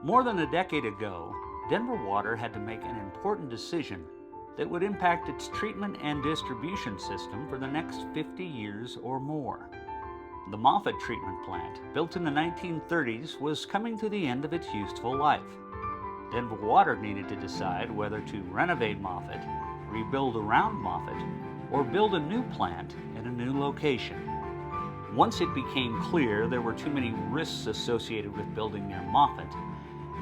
More than a decade ago, Denver Water had to make an important decision that would impact its treatment and distribution system for the next 50 years or more. The Moffett treatment plant, built in the 1930s, was coming to the end of its useful life. Denver Water needed to decide whether to renovate Moffett, rebuild around Moffett, or build a new plant in a new location. Once it became clear there were too many risks associated with building near Moffett,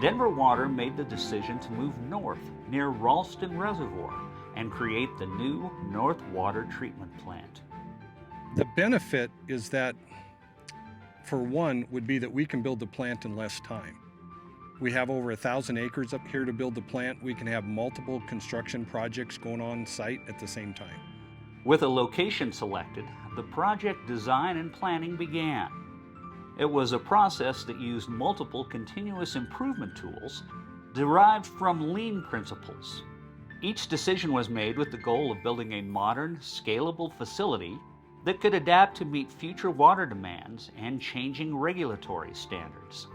Denver Water made the decision to move north near Ralston Reservoir and create the new Northwater treatment plant. The benefit is that, for one, would be that we can build the plant in less time. We have over 1,000 acres up here to build the plant. We can have multiple construction projects going on site at the same time. With a location selected, the project design and planning began. It was a process that used multiple continuous improvement tools derived from lean principles. Each decision was made with the goal of building a modern, scalable facility that could adapt to meet future water demands and changing regulatory standards.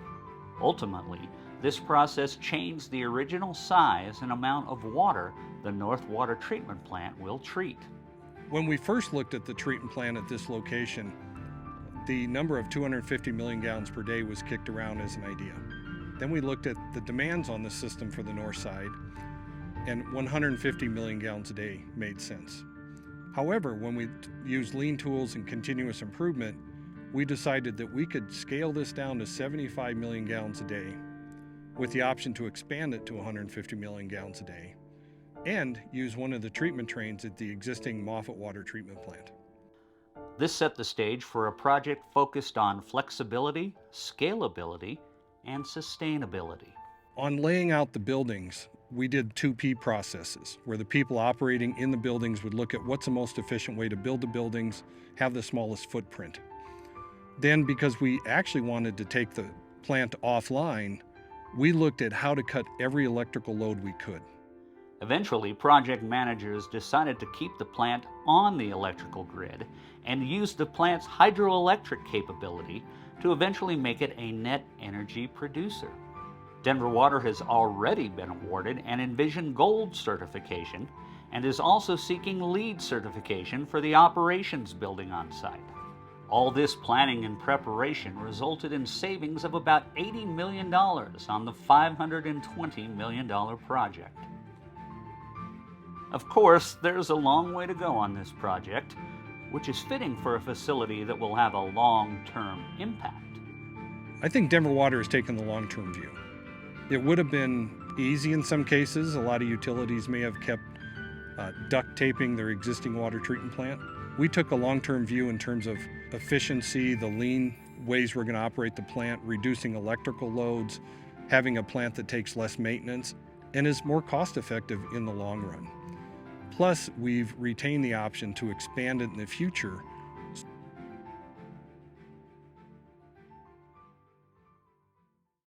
Ultimately, this process changed the original size and amount of water the Northwater treatment plant will treat. When we first looked at the treatment plant at this location, the number of 250 million gallons per day was kicked around as an idea. Then we looked at the demands on the system for the north side, and 150 million gallons a day made sense. However, when we used lean tools and continuous improvement, we decided that we could scale this down to 75 million gallons a day with the option to expand it to 150 million gallons a day and use one of the treatment trains at the existing Moffett water treatment plant. This set the stage for a project focused on flexibility, scalability, and sustainability. On laying out the buildings, we did 2P processes where the people operating in the buildings would look at what's the most efficient way to build the buildings, have the smallest footprint. Then, because we actually wanted to take the plant offline, we looked at how to cut every electrical load we could. Eventually, project managers decided to keep the plant on the electrical grid and use the plant's hydroelectric capability to eventually make it a net energy producer. Denver Water has already been awarded an Envision Gold certification and is also seeking LEED certification for the operations building on site. All this planning and preparation resulted in savings of about $80 million on the $520 million project. Of course, there's a long way to go on this project, which is fitting for a facility that will have a long-term impact. I think Denver Water has taken the long-term view. It would have been easy in some cases. A lot of utilities may have kept duct taping their existing water treatment plant. We took a long-term view in terms of efficiency, the lean ways we're going to operate the plant, reducing electrical loads, having a plant that takes less maintenance, and is more cost-effective in the long run. Plus, we've retained the option to expand it in the future